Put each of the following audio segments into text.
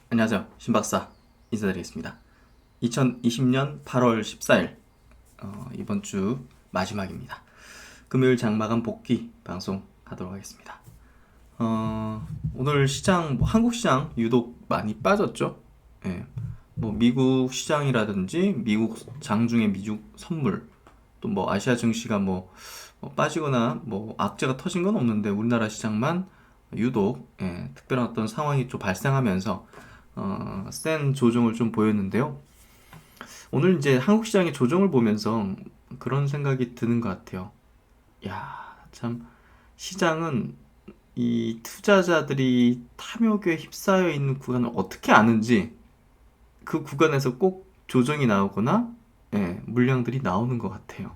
안녕하세요. 신박사 인사드리겠습니다. 2020년 8월 14일 이번 주 마지막입니다. 금요일 장마감 복귀 방송하도록 하겠습니다. 오늘 시장 한국 시장 유독 많이 빠졌죠. 예, 뭐 미국 시장이라든지 미국 장중의 미국 선물 또 뭐 아시아 증시가 빠지거나 뭐 악재가 터진 건 없는데 우리나라 시장만 유독 특별한 어떤 상황이 좀 발생하면서 센 조정을 좀 보였는데요. 오늘 이제 한국 시장의 조정을 보면서 그런 생각이 드는 것 같아요. 야, 참 시장은 이 투자자들이 탐욕에 휩싸여 있는 구간을 어떻게 아는지 그 구간에서 꼭 조정이 나오거나 물량들이 나오는 것 같아요.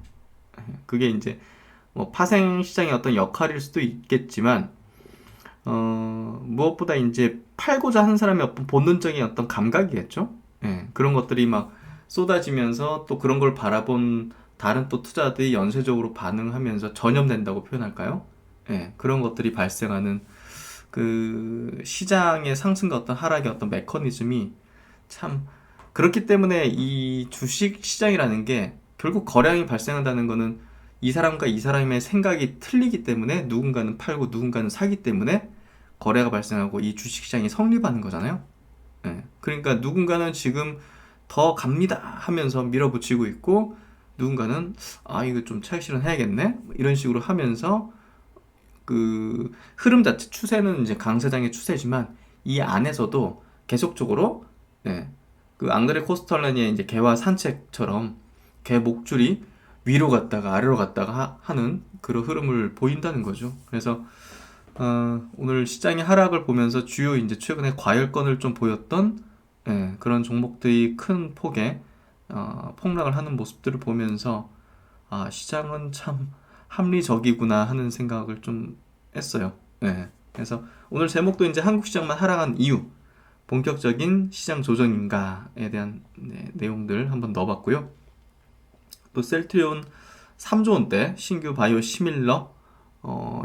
그게 이제 뭐 파생 시장의 어떤 역할일 수도 있겠지만 무엇보다 이제 팔고자 하는 사람의 어떤 본능적인 어떤 감각이겠죠? 그런 것들이 막 쏟아지면서 또 그런 걸 바라본 다른 또 투자들이 연쇄적으로 반응하면서 전염된다고 표현할까요? 그런 것들이 발생하는 그 시장의 상승과 어떤 하락의 어떤 메커니즘이 참 그렇기 때문에 이 주식 시장이라는 게 결국 거래량이 발생한다는 거는 이 사람과 이 사람의 생각이 틀리기 때문에 누군가는 팔고 누군가는 사기 때문에 거래가 발생하고 이 주식시장이 성립하는 거잖아요. 그러니까 누군가는 지금 더 갑니다 하면서 밀어붙이고 있고 누군가는 이거 좀 차익 실현해야겠네 뭐 이런 식으로 하면서 그 흐름 자체 추세는 이제 강세장의 추세지만 이 안에서도 계속적으로 그 앙드레 코스털라니의 이제 개와 산책처럼 개 목줄이 위로 갔다가 아래로 갔다가 하는 그런 흐름을 보인다는 거죠. 그래서 오늘 시장의 하락을 보면서 주요 이제 최근에 과열권을 좀 보였던 그런 종목들이 큰 폭의 폭락을 하는 모습들을 보면서 시장은 참 합리적이구나 하는 생각을 좀 했어요. 그래서 오늘 제목도 이제 한국 시장만 하락한 이유, 본격적인 시장 조정인가에 대한 내용들 한번 넣어봤고요. 또 셀트리온 3조 원대 신규 바이오 시밀러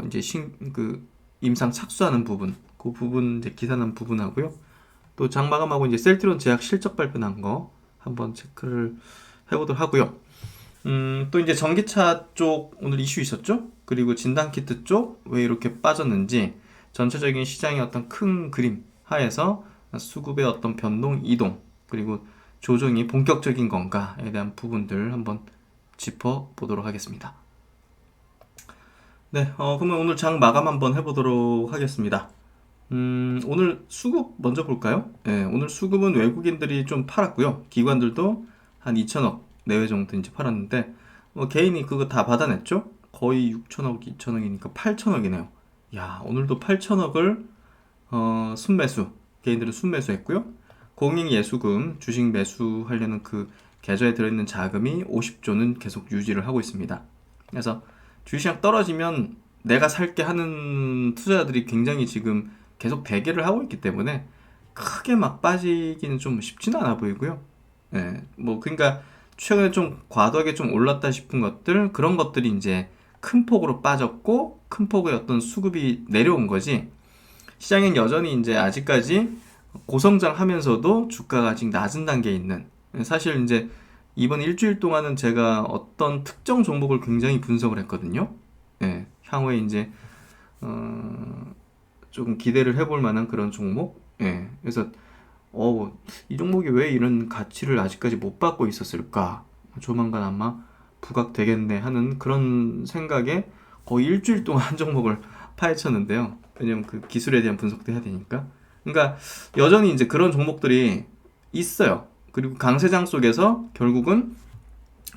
이제 그 임상 착수하는 부분, 그 부분 이제 기사난 부분하고요. 또 장마감하고 이제 셀트리온 제약 실적 발표 난 거 한번 체크를 해보도록 하고요. 또 이제 전기차 쪽 오늘 이슈 있었죠? 그리고 진단키트 쪽 왜 이렇게 빠졌는지 전체적인 시장의 어떤 큰 그림 하에서 수급의 어떤 변동, 이동 그리고 조정이 본격적인 건가에 대한 부분들 한번 짚어보도록 하겠습니다. 네, 그러면 오늘 장 마감 한번 해보도록 하겠습니다. 오늘 수급 먼저 볼까요? 오늘 수급은 외국인들이 좀 팔았고요. 기관들도 한 2천억 내외 정도 이제 팔았는데, 개인이 그거 다 받아냈죠? 거의 6천억, 2천억이니까 8천억이네요. 야, 오늘도 8천억을, 순매수, 개인들은 순매수했고요. 공익 예수금, 주식 매수하려는 그 계좌에 들어있는 자금이 50조는 계속 유지를 하고 있습니다. 그래서 주식시장 떨어지면 내가 살게 하는 투자자들이 굉장히 지금 계속 대기를 하고 있기 때문에 크게 막 빠지기는 좀 쉽지는 않아 보이고요. 그러니까 최근에 좀 과도하게 좀 올랐다 싶은 것들 그런 것들이 이제 큰 폭으로 빠졌고 큰 폭의 어떤 수급이 내려온 거지. 시장은 여전히 이제 아직까지 고성장하면서도 주가가 아직 낮은 단계에 있는 사실 이제 이번 일주일 동안은 제가 어떤 특정 종목을 굉장히 분석을 했거든요. 향후에 이제 조금 기대를 해볼 만한 그런 종목. 그래서 이 종목이 왜 이런 가치를 아직까지 못 받고 있었을까? 조만간 아마 부각되겠네 하는 그런 생각에 거의 일주일 동안 한 종목을 파헤쳤는데요. 왜냐면 그 기술에 대한 분석도 해야 되니까. 그러니까 여전히 이제 그런 종목들이 있어요. 그리고 강세장 속에서 결국은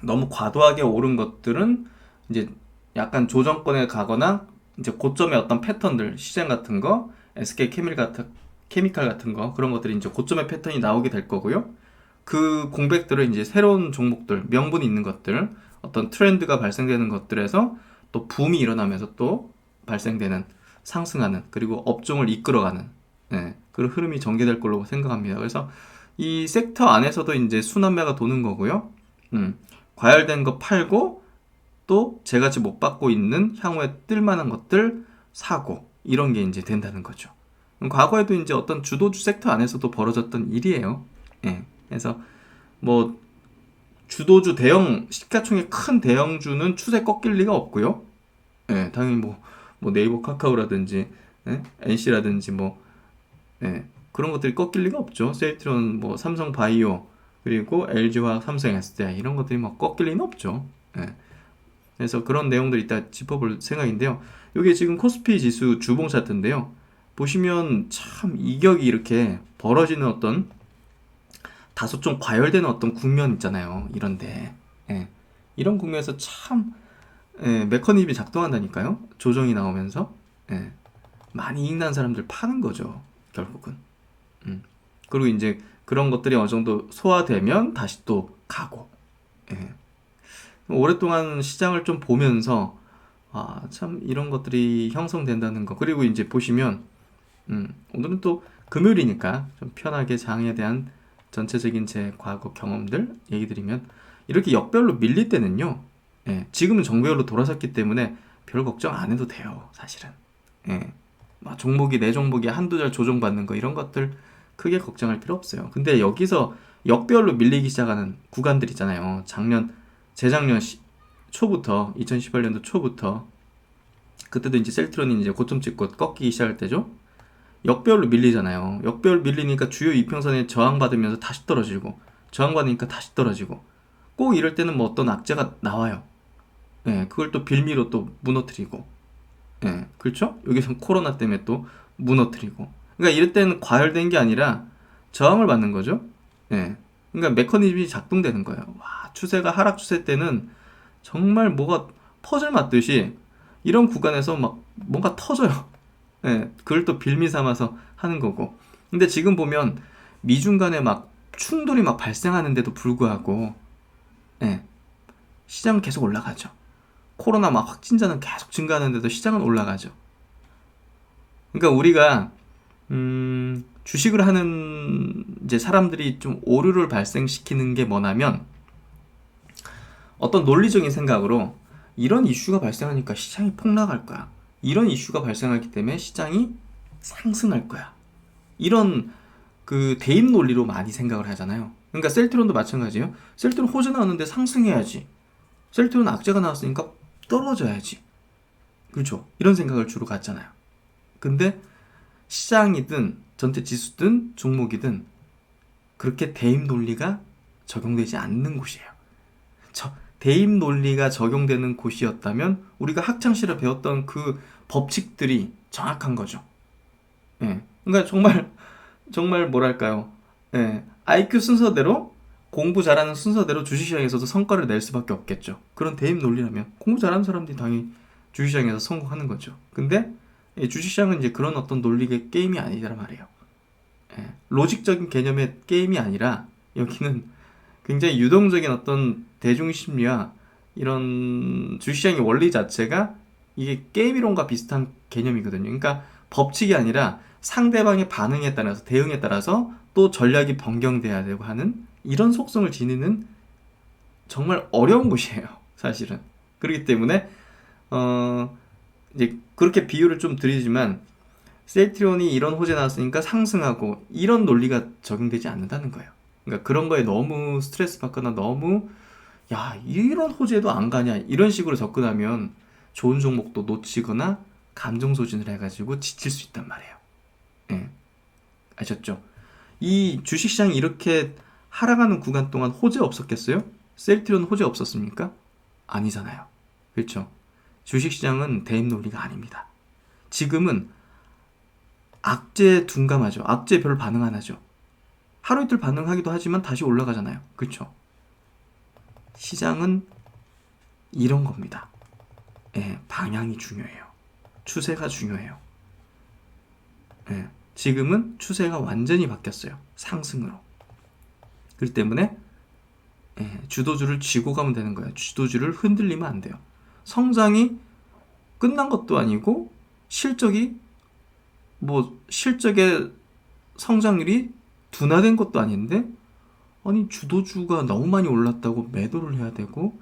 너무 과도하게 오른 것들은 이제 약간 조정권에 가거나 이제 고점의 어떤 패턴들, 시장 같은 거, SK 케미칼 같은 거, 그런 것들이 이제 고점의 패턴이 나오게 될 거고요. 그 공백들을 이제 새로운 종목들, 명분이 있는 것들, 어떤 트렌드가 발생되는 것들에서 또 붐이 일어나면서 또 발생되는 상승하는 그리고 업종을 이끌어가는 그런 흐름이 전개될 걸로 생각합니다. 그래서 이 섹터 안에서도 이제 순환매가 도는 거고요. 과열된 거 팔고 또 제같이 못 받고 있는 향후에 뜰 만한 것들 사고 이런 게 이제 된다는 거죠. 과거에도 이제 어떤 주도주 섹터 안에서도 벌어졌던 일이에요. 예. 그래서 뭐 주도주 대형 시가총액 큰 대형주는 추세 꺾일 리가 없고요. 예, 당연히 뭐 네이버 카카오라든지 NC라든지 그런 것들이 꺾일 리가 없죠. 셀트리온, 삼성 바이오, 그리고 LG화학, 삼성 SDI 이런 것들이 막 꺾일 리는 없죠. 예. 그래서 그런 내용들 이따 짚어볼 생각인데요. 이게 지금 코스피 지수 주봉 차트인데요. 보시면 참 이격이 이렇게 벌어지는 어떤 다소 좀 과열되는 어떤 국면 있잖아요. 이런데 이런 국면에서 참 메커니즘이 작동한다니까요. 조정이 나오면서 많이 이익 난 사람들 파는 거죠. 결국은. 그리고 이제 그런 것들이 어느 정도 소화되면 다시 또 가고. 오랫동안 시장을 좀 보면서 참 이런 것들이 형성된다는 거. 그리고 이제 보시면 오늘은 또 금요일이니까 좀 편하게 장에 대한 전체적인 제 과거 경험들 얘기 드리면 이렇게 역별로 밀릴 때는요. 지금은 정배열로 돌아섰기 때문에 별 걱정 안 해도 돼요. 사실은. 종목이 내 종목이 한두 달 조정받는 거 이런 것들 크게 걱정할 필요 없어요. 근데 여기서 역별로 밀리기 시작하는 구간들 있잖아요. 재작년 초부터 2018년도 초부터 그때도 이제 셀트론이 이제 고점 찍고 꺾이기 시작할 때죠. 역별로 밀리잖아요. 역별 밀리니까 주요 이평선에 저항받으면서 다시 떨어지고 저항받으니까 다시 떨어지고 꼭 이럴 때는 뭐 어떤 악재가 나와요. 그걸 또 빌미로 또 무너뜨리고 그렇죠? 여기서 코로나 때문에 또 무너뜨리고 그러니까 이럴 때는 과열된 게 아니라 저항을 받는 거죠. 그러니까 메커니즘이 작동되는 거예요. 와, 추세가 하락 추세 때는 정말 뭐가 퍼즐 맞듯이 이런 구간에서 막 뭔가 터져요. 그걸 또 빌미 삼아서 하는 거고. 근데 지금 보면 미중 간에 막 충돌이 막 발생하는데도 불구하고 시장은 계속 올라가죠. 코로나 막 확진자는 계속 증가하는데도 시장은 올라가죠. 그러니까 우리가 주식을 하는 이제 사람들이 좀 오류를 발생시키는 게 뭐냐면 어떤 논리적인 생각으로 이런 이슈가 발생하니까 시장이 폭락할 거야. 이런 이슈가 발생하기 때문에 시장이 상승할 거야. 이런 그 대입 논리로 많이 생각을 하잖아요. 그러니까 셀트론도 마찬가지예요. 셀트론 호재 나왔는데 상승해야지. 셀트론 악재가 나왔으니까 떨어져야지. 그렇죠? 이런 생각을 주로 갖잖아요. 근데 시장이든 전체 지수든 종목이든 그렇게 대입 논리가 적용되지 않는 곳이에요. 대입 논리가 적용되는 곳이었다면 우리가 학창시절에 배웠던 그 법칙들이 정확한 거죠. 그러니까 정말 뭐랄까요? IQ 순서대로 공부 잘하는 순서대로 주식시장에서도 성과를 낼 수밖에 없겠죠. 그런 대입 논리라면 공부 잘하는 사람들이 당연히 주식시장에서 성공하는 거죠. 근데 주식시장은 이제 그런 어떤 논리의 게임이 아니란 말이에요. 로직적인 개념의 게임이 아니라 여기는 굉장히 유동적인 어떤 대중심리와 이런 주식시장의 원리 자체가 이게 게임이론과 비슷한 개념이거든요. 그러니까 법칙이 아니라 상대방의 반응에 따라서 대응에 따라서 또 전략이 변경돼야 되고 하는 이런 속성을 지니는 정말 어려운 곳이에요. 사실은. 그렇기 때문에 이제 그렇게 비유를 좀 드리지만 셀트리온이 이런 호재 나왔으니까 상승하고 이런 논리가 적용되지 않는다는 거예요. 그러니까 그런 거에 너무 스트레스 받거나 너무 야 이런 호재도 안 가냐 이런 식으로 접근하면 좋은 종목도 놓치거나 감정 소진을 해가지고 지칠 수 있단 말이에요. 아셨죠? 이 주식시장이 이렇게 하락하는 구간 동안 호재 없었겠어요? 셀트리온 호재 없었습니까? 아니잖아요. 그렇죠? 주식시장은 대입 논리가 아닙니다. 지금은 악재에 둔감하죠. 악재에 별 반응 안 하죠. 하루 이틀 반응하기도 하지만 다시 올라가잖아요. 그렇죠? 시장은 이런 겁니다. 방향이 중요해요. 추세가 중요해요. 지금은 추세가 완전히 바뀌었어요. 상승으로. 그렇기 때문에 주도주를 쥐고 가면 되는 거예요. 주도주를 흔들리면 안 돼요. 성장이 끝난 것도 아니고 실적의 성장률이 둔화된 것도 아닌데 아니 주도주가 너무 많이 올랐다고 매도를 해야 되고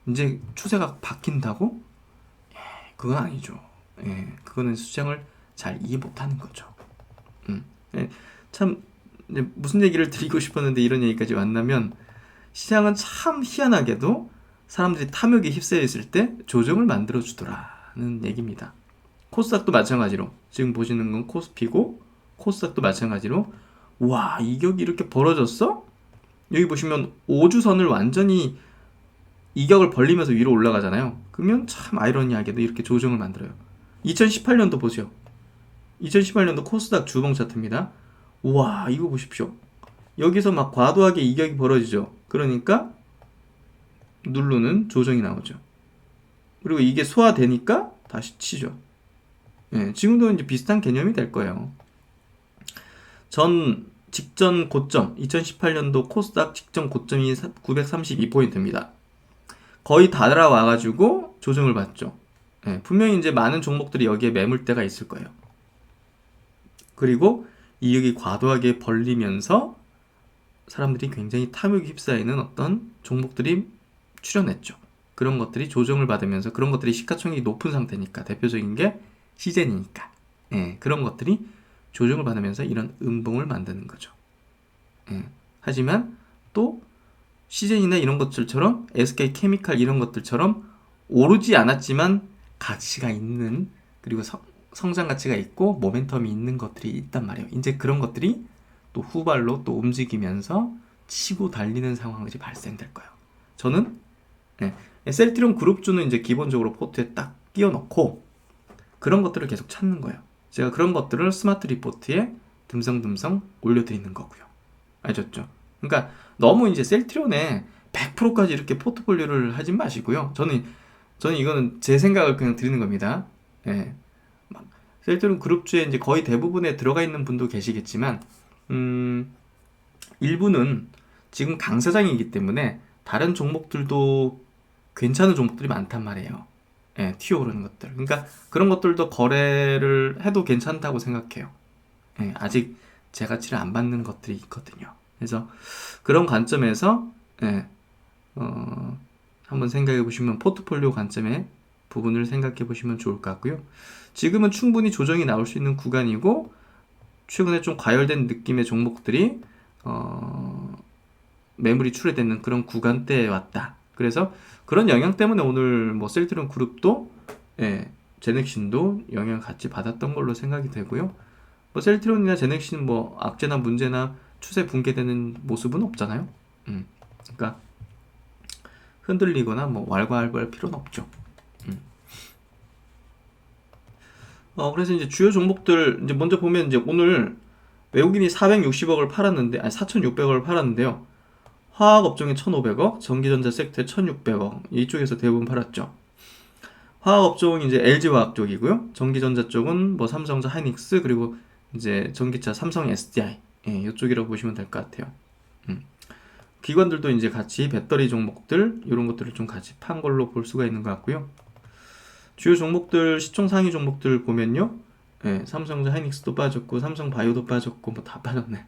이제 추세가 바뀐다고? 그건 아니죠. 그거는 시장을 잘 이해 못하는 거죠. 예, 참 이제 무슨 얘기를 드리고 싶었는데 이런 얘기까지 왔냐면 시장은 참 희한하게도 사람들이 탐욕에 휩싸여 있을 때 조정을 만들어 주더라는 얘기입니다. 코스닥도 마찬가지로 지금 보시는 건 코스피고 코스닥도 마찬가지로 와 이격이 이렇게 벌어졌어? 여기 보시면 5주선을 완전히 이격을 벌리면서 위로 올라가잖아요. 그러면 참 아이러니하게도 이렇게 조정을 만들어요. 2018년도 보세요. 2018년도 코스닥 주봉 차트입니다. 와 이거 보십시오. 여기서 막 과도하게 이격이 벌어지죠. 그러니까 누르는 조정이 나오죠. 그리고 이게 소화되니까 다시 치죠. 예, 지금도 이제 비슷한 개념이 될 거예요. 직전 고점 2018년도 코스닥 직전 고점이 932포인트입니다. 거의 다 달아와가지고 조정을 받죠. 예, 분명히 이제 많은 종목들이 여기에 매물대가 있을 거예요. 그리고 이익이 과도하게 벌리면서 사람들이 굉장히 탐욕에 휩싸이는 어떤 종목들이 출현했죠. 그런 것들이 조정을 받으면서 그런 것들이 시가총액이 높은 상태니까 대표적인 게 시젠이니까 예, 그런 것들이 조정을 받으면서 이런 음봉을 만드는 거죠. 예, 하지만 또 시젠이나 이런 것들처럼 SK케미칼 이런 것들처럼 오르지 않았지만 가치가 있는 그리고 성장 가치가 있고 모멘텀이 있는 것들이 있단 말이에요. 이제 그런 것들이 또 후발로 또 움직이면서 치고 달리는 상황이 발생될 거예요. 저는 셀트리온 그룹주는 이제 기본적으로 포트에 딱 끼워놓고 그런 것들을 계속 찾는 거예요. 제가 그런 것들을 스마트 리포트에 듬성듬성 올려드리는 거고요. 아셨죠? 그러니까 너무 이제 셀트리온에 100%까지 이렇게 포트폴리오를 하진 마시고요. 저는 이거는 제 생각을 그냥 드리는 겁니다. 예. 셀트리온 그룹주에 이제 거의 대부분에 들어가 있는 분도 계시겠지만, 일부는 지금 강세장이기 때문에 다른 종목들도 괜찮은 종목들이 많단 말이에요. 예, 튀어오르는 것들. 그러니까 그런 것들도 거래를 해도 괜찮다고 생각해요. 예, 아직 제 가치를 안 받는 것들이 있거든요. 그래서 그런 관점에서 한번 생각해 보시면 포트폴리오 관점의 부분을 생각해 보시면 좋을 것 같고요. 지금은 충분히 조정이 나올 수 있는 구간이고 최근에 좀 과열된 느낌의 종목들이 매물이 출회되는 그런 구간대에 왔다. 그래서 그런 영향 때문에 오늘 뭐 셀트리온 그룹도 제넥신도 영향을 같이 받았던 걸로 생각이 되고요. 뭐 셀트리온이나 제넥신 뭐 악재나 문제나 추세 붕괴되는 모습은 없잖아요. 그러니까 흔들리거나 뭐 왈가왈부할 필요는 없죠. 그래서 이제 주요 종목들 이제 먼저 보면 이제 오늘 외국인이 460억을 팔았는데 4,600억을 팔았는데요. 화학 업종에 1,500억, 전기전자 섹터에 1,600억 이쪽에서 대부분 팔았죠. 화학 업종은 이제 LG화학 쪽이고요. 전기전자 쪽은 뭐 삼성전자 하이닉스 그리고 이제 전기차 삼성 SDI 이쪽이라고 보시면 될 것 같아요. 기관들도 이제 같이 배터리 종목들 이런 것들을 좀 같이 판 걸로 볼 수가 있는 것 같고요. 주요 종목들 시총 상위 종목들 보면요, 삼성전자 하이닉스도 빠졌고 삼성바이오도 빠졌고 뭐 다 빠졌네.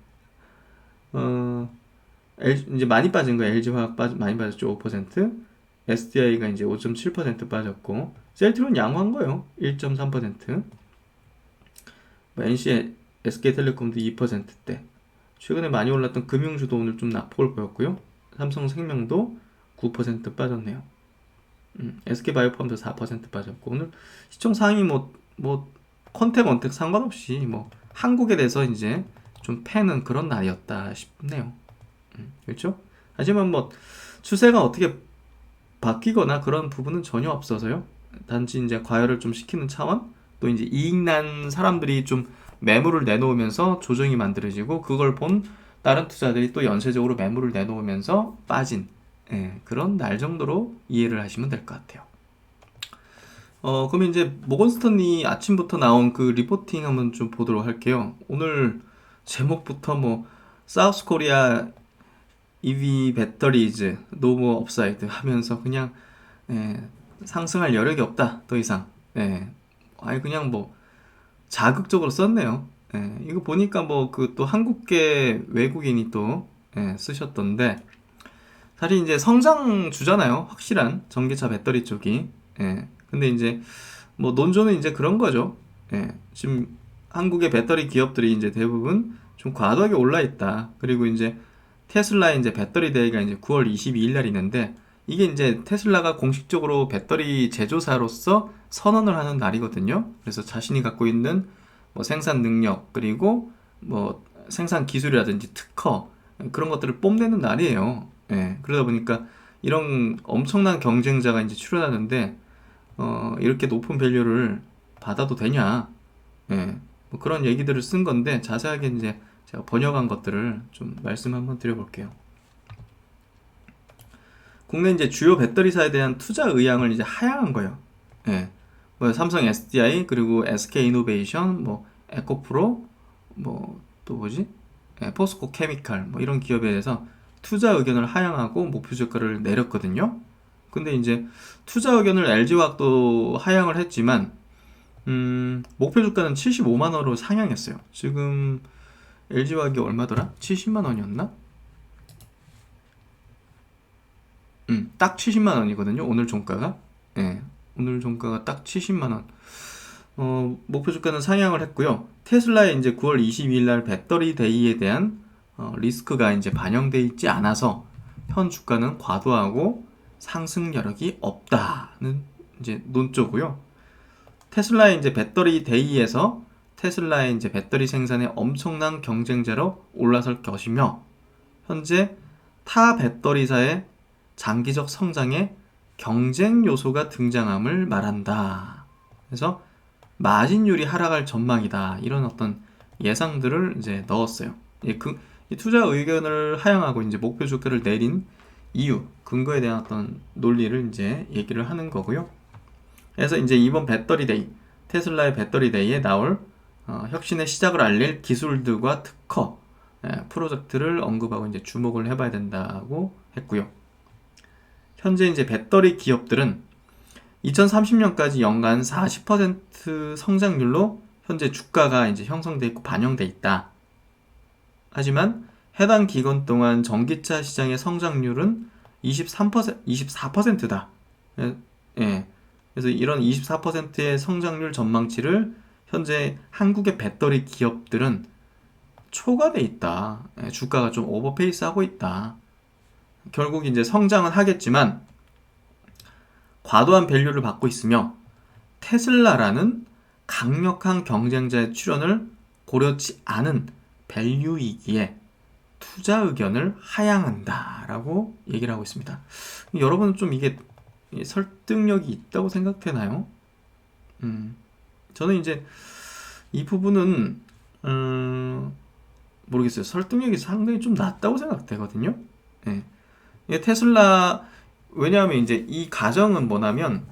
이제 많이 빠진 거 LG화학 많이 빠졌죠. 5%. SDI가 이제 5.7% 빠졌고 셀트리온 양호한 거요. 1.3%. NC, SK텔레콤도 2%대. 최근에 많이 올랐던 금융주도 오늘 좀 낙폭을 보였고요. 삼성생명도 9% 빠졌네요. SK바이오팜도 4% 빠졌고 오늘 시총 상위 뭐 컨택 원택 상관없이 뭐 한국에 대해서 이제 좀 패는 그런 날이었다 싶네요. 그렇죠? 하지만 뭐 추세가 어떻게 바뀌거나 그런 부분은 전혀 없어서요. 단지 이제 과열을 좀 시키는 차원, 또 이제 이익 난 사람들이 좀 매물을 내놓으면서 조정이 만들어지고 그걸 본 다른 투자들이 또 연쇄적으로 매물을 내놓으면서 빠진 그런 날 정도로 이해를 하시면 될 것 같아요. 그러면 이제 모건스턴이 아침부터 나온 그 리포팅 한번 좀 보도록 할게요. 오늘 제목부터 뭐 사우스 코리아 EV 배터리즈 노모 업사이드 하면서 그냥 상승할 여력이 없다 더 이상. 아니 그냥 뭐 자극적으로 썼네요. 이거 보니까 뭐 그 또 한국계 외국인이 또 쓰셨던데 사실 이제 성장 주잖아요. 확실한 전기차 배터리 쪽이. 근데 이제 뭐 논조는 이제 그런 거죠. 지금 한국의 배터리 기업들이 이제 대부분 좀 과도하게 올라 있다. 그리고 이제 테슬라의 이제 배터리 데이가 이제 9월 22일 날 있는데 이게 이제 테슬라가 공식적으로 배터리 제조사로서 선언을 하는 날이거든요. 그래서 자신이 갖고 있는 뭐 생산 능력 그리고 뭐 생산 기술이라든지 특허 그런 것들을 뽐내는 날이에요. 예, 그러다 보니까 이런 엄청난 경쟁자가 이제 출연하는데 이렇게 높은 밸류를 받아도 되냐? 예, 뭐 그런 얘기들을 쓴 건데 자세하게 이제 제가 번역한 것들을 좀 말씀 한번 드려볼게요. 국내 이제 주요 배터리사에 대한 투자 의향을 이제 하향한 거예요. 예, 뭐 삼성 SDI 그리고 SK 이노베이션, 뭐 에코프로, 뭐 또 뭐지? 예, 포스코 케미칼 뭐 이런 기업에 대해서 투자 의견을 하향하고 목표 주가를 내렸거든요. 근데 이제 투자 의견을 LG화학도 하향을 했지만 목표 주가는 75만 원으로 상향했어요. 지금 LG화학이 얼마더라? 70만 원이었나? 딱 70만 원이거든요. 오늘 종가가. 예. 오늘 종가가 딱 70만 원. 목표 주가는 상향을 했고요. 테슬라의 이제 9월 22일 날 배터리 데이에 대한 리스크가 이제 반영되어 있지 않아서 현 주가는 과도하고 상승 여력이 없다는 이제 논조고요. 테슬라의 이제 배터리 데이에서 테슬라의 이제 배터리 생산에 엄청난 경쟁자로 올라설 것이며 현재 타 배터리사의 장기적 성장에 경쟁 요소가 등장함을 말한다. 그래서 마진율이 하락할 전망이다. 이런 어떤 예상들을 이제 넣었어요. 이 투자 의견을 하향하고 이제 목표 주가를 내린 이유, 근거에 대한 어떤 논리를 이제 얘기를 하는 거고요. 그래서 이제 이번 배터리 데이, 테슬라의 배터리 데이에 나올 혁신의 시작을 알릴 기술들과 특허, 프로젝트를 언급하고 이제 주목을 해봐야 된다고 했고요. 현재 이제 배터리 기업들은 2030년까지 연간 40% 성장률로 현재 주가가 이제 형성돼 있고 반영돼 있다. 하지만 해당 기간 동안 전기차 시장의 성장률은 24%다. 예. 그래서 이런 24%의 성장률 전망치를 현재 한국의 배터리 기업들은 초과돼 있다. 예, 주가가 좀 오버페이스 하고 있다. 결국 이제 성장은 하겠지만 과도한 밸류를 받고 있으며 테슬라라는 강력한 경쟁자의 출현을 고려치 않은 밸류이기에 투자 의견을 하향한다라고 얘기를 하고 있습니다. 여러분은 좀 이게 설득력이 있다고 생각되나요? 저는 이제 이 부분은 모르겠어요. 설득력이 상당히 좀 낮다고 생각되거든요. 예. 테슬라 왜냐하면 이제 이 가정은 뭐냐면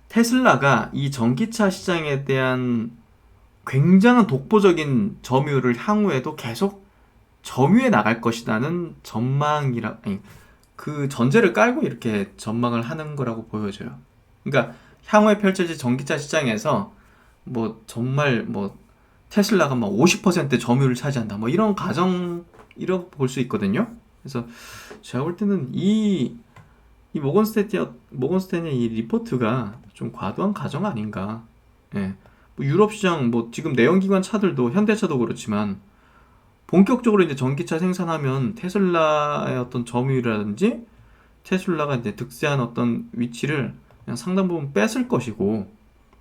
테슬라가 이 전기차 시장에 대한 굉장한 독보적인 점유율을 향후에도 계속 점유해 나갈 것이라는 아니, 그 전제를 깔고 이렇게 전망을 하는 거라고 보여져요. 그러니까 향후에 펼쳐질 전기차 시장에서 뭐 정말 뭐 테슬라가 막 50% 점유율을 차지한다. 뭐 이런 가정이라고 볼 수 있거든요. 그래서 제가 볼 때는 이 모건스탠의 이 리포트가 좀 과도한 가정 아닌가. 예. 뭐 유럽 시장 뭐 지금 내연기관 차들도 현대차도 그렇지만 본격적으로 이제 전기차 생산하면 테슬라의 어떤 점유율이라든지 테슬라가 이제 득세한 어떤 위치를 그냥 상당 부분 뺏을 것이고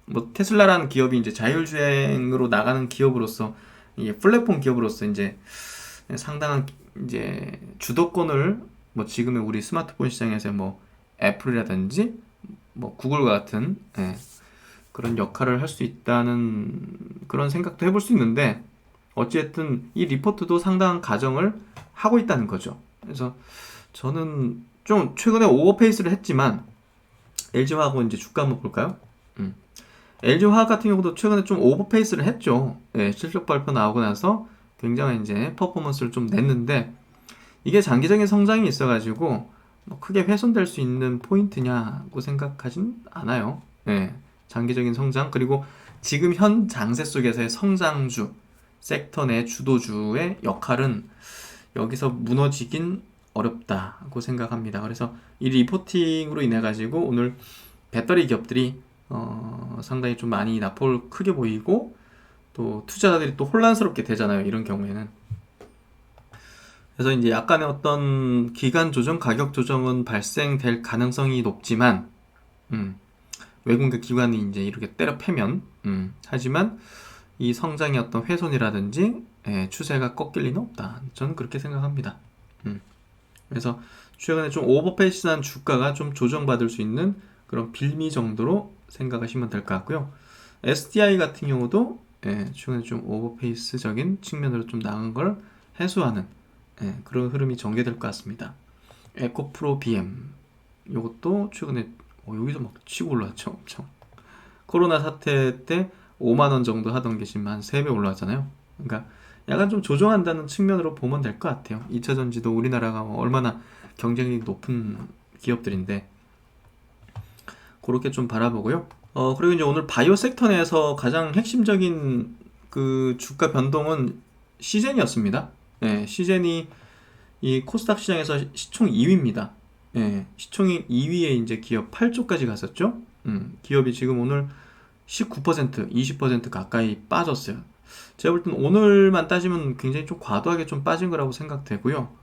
뭐 테슬라라는 기업이 이제 자율주행으로 나가는 기업으로서 이게 플랫폼 기업으로서 이제 상당한 이제 주도권을 뭐 지금의 우리 스마트폰 시장에서 뭐 애플이라든지 뭐 구글과 같은 그런 역할을 할 수 있다는 그런 생각도 해볼 수 있는데 어쨌든 이 리포트도 상당한 가정을 하고 있다는 거죠. 그래서 저는 좀 최근에 오버페이스를 했지만 LG화학은 이제 주가 한번 볼까요? LG화학 같은 경우도 최근에 좀 오버페이스를 했죠. 실적 발표 나오고 나서 굉장히 이제 퍼포먼스를 좀 냈는데 이게 장기적인 성장이 있어가지고 뭐 크게 훼손될 수 있는 포인트냐고 생각하진 않아요. 장기적인 성장 그리고 지금 현 장세 속에서의 성장주 섹터 내 주도주의 역할은 여기서 무너지긴 어렵다고 생각합니다. 그래서 이 리포팅으로 인해 가지고 오늘 배터리 기업들이 상당히 좀 많이 나폴 크게 보이고 또 투자자들이 또 혼란스럽게 되잖아요. 이런 경우에는. 그래서 이제 약간의 어떤 기간 조정, 가격 조정은 발생될 가능성이 높지만, 외국계 기관이 이제 이렇게 때려 패면, 하지만 이 성장의 어떤 훼손이라든지 추세가 꺾일 리는 없다. 저는 그렇게 생각합니다. 그래서 최근에 좀 오버페이스한 주가가 좀 조정받을 수 있는 그런 빌미 정도로 생각하시면 될 것 같고요. SDI 같은 경우도 최근에 좀 오버페이스적인 측면으로 좀 나은 걸 해소하는 그런 흐름이 전개될 것 같습니다. 에코프로 BM 이것도 최근에 여기서 막 치고 올라왔죠. 엄청. 코로나 사태 때 5만원 정도 하던 게 지금 한 3배 올라왔잖아요. 그러니까 약간 좀 조정한다는 측면으로 보면 될 것 같아요. 2차전지도 우리나라가 얼마나 경쟁력이 높은 기업들인데 그렇게 좀 바라보고요. 그리고 이제 오늘 바이오 섹터 내에서 가장 핵심적인 그 주가 변동은 시젠이었습니다. 시젠이 이 코스닥 시장에서 시총 2위입니다. 시총이 2위에 이제 기업 8조까지 갔었죠. 기업이 지금 오늘 19%, 20% 가까이 빠졌어요. 제가 볼 때는 오늘만 따지면 굉장히 좀 과도하게 좀 빠진 거라고 생각되고요.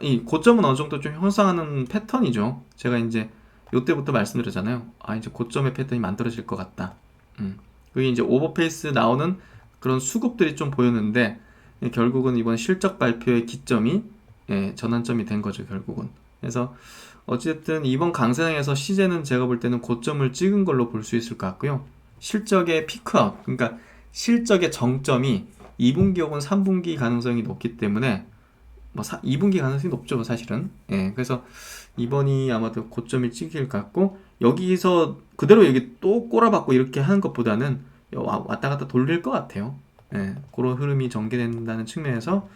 이 고점은 어느 정도 좀 형성하는 패턴이죠. 제가 이제 요때부터 말씀드렸잖아요. 이제 고점의 패턴이 만들어질 것 같다. 그게 이제 오버페이스 나오는 그런 수급들이 좀 보였는데, 결국은 이번 실적 발표의 기점이 전환점이 된 거죠, 결국은. 그래서 어쨌든 이번 강세장에서 시제는 제가 볼 때는 고점을 찍은 걸로 볼 수 있을 것 같고요. 실적의 피크아웃, 그러니까 실적의 정점이 2분기 혹은 3분기 가능성이 높기 때문에 2분기 가능성이 높죠, 사실은. 그래서 이번이 아마도 고점이 찍힐 것 같고, 여기서 그대로 여기 또 꼬라박고 이렇게 하는 것보다는 왔다 갔다 돌릴 것 같아요. 그런 흐름이 전개된다는 측면에서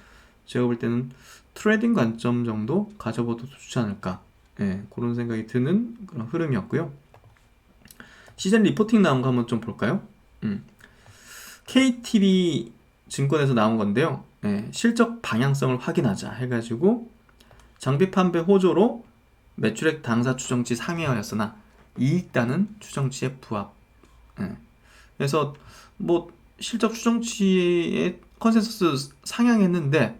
제가 볼 때는 트레이딩 관점 정도 가져봐도 좋지 않을까, 그런 생각이 드는 그런 흐름이었고요. 시즌 리포팅 나온 거 한번 좀 볼까요? KTB 증권에서 나온 건데요. 실적 방향성을 확인하자 해가지고 장비 판매 호조로 매출액 당사 추정치 상회하였으나 이익단은 추정치에 부합. 그래서 뭐 실적 추정치의 컨센서스 상향했는데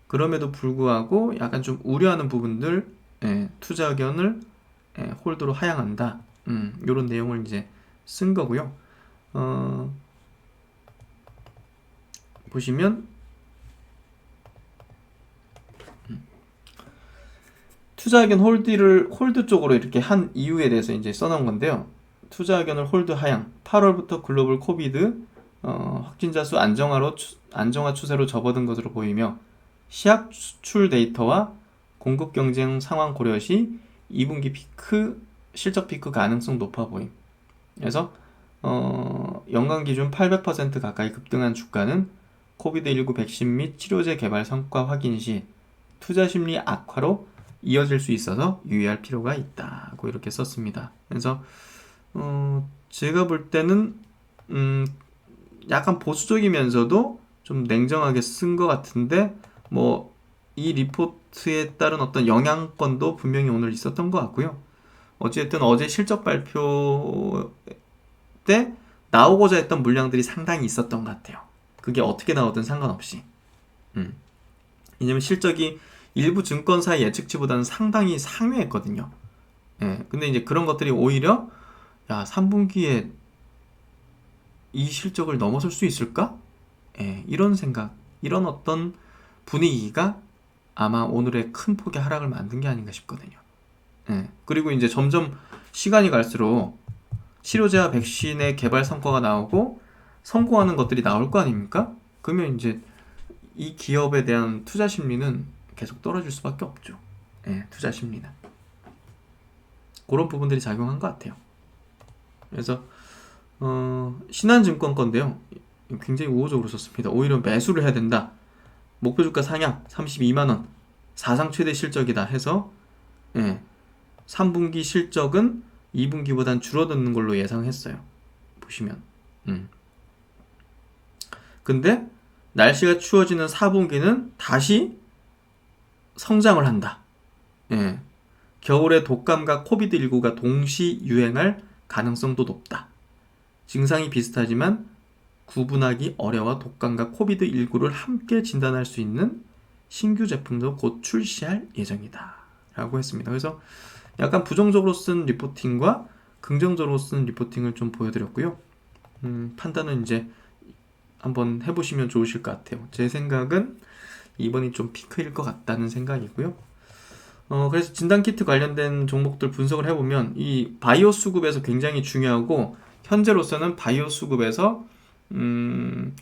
그럼에도 불구하고 약간 좀 우려하는 부분들, 투자 의견을 홀드로 하향한다. 이런 내용을 이제 쓴 거고요. 보시면 투자 의견 홀드 쪽으로 이렇게 한 이유에 대해서 이제 써놓은 건데요. 투자 의견을 홀드 하향. 8월부터 글로벌 코비드 확진자 수 안정화 추세로 접어든 것으로 보이며 시약 수출 데이터와 공급 경쟁 상황 고려 시 2분기 실적 피크 가능성 높아 보임. 그래서 연간 기준 800% 가까이 급등한 주가는 코비드19 백신 및 치료제 개발 성과 확인 시 투자 심리 악화로 이어질 수 있어서 유의할 필요가 있다고 이렇게 썼습니다. 그래서 제가 볼 때는 약간 보수적이면서도 좀 냉정하게 쓴 것 같은데 이 리포트에 따른 어떤 영향권도 분명히 오늘 있었던 것 같고요. 어쨌든 어제 실적 발표 때 나오고자 했던 물량들이 상당히 있었던 것 같아요. 그게 어떻게 나오든 상관없이. 왜냐면 실적이 일부 증권사의 예측치보다는 상당히 상회했거든요. 근데 이제 그런 것들이 오히려 3분기에 이 실적을 넘어설 수 있을까? 이런 생각, 이런 어떤 분위기가 아마 오늘의 큰 폭의 하락을 만든 게 아닌가 싶거든요. 그리고 이제 점점 시간이 갈수록 치료제와 백신의 개발 성과가 나오고 성공하는 것들이 나올 거 아닙니까? 그러면 이제 이 기업에 대한 투자 심리는 계속 떨어질 수밖에 없죠. 투자 심리는. 그런 부분들이 작용한 것 같아요. 그래서 신한증권 건데요. 굉장히 우호적으로 썼습니다. 오히려 매수를 해야 된다. 목표 주가 상향 32만원. 사상 최대 실적이다 해서 3분기 실적은 2분기보단 줄어드는 걸로 예상했어요. 보시면. 근데 날씨가 추워지는 4분기는 다시 성장을 한다. 겨울에 독감과 코비드19가 동시 유행할 가능성도 높다. 증상이 비슷하지만 구분하기 어려워 독감과 코비드19를 함께 진단할 수 있는 신규 제품도 곧 출시할 예정이다 라고 했습니다. 그래서 약간 부정적으로 쓴 리포팅과 긍정적으로 쓴 리포팅을 좀 보여드렸고요. 판단은 이제 한번 해보시면 좋으실 것 같아요. 제 생각은 이번이 좀 피크일 것 같다는 생각이고요. 그래서 진단키트 관련된 종목들 분석을 해보면 이 바이오 수급에서 굉장히 중요하고, 현재로서는 바이오 수급에서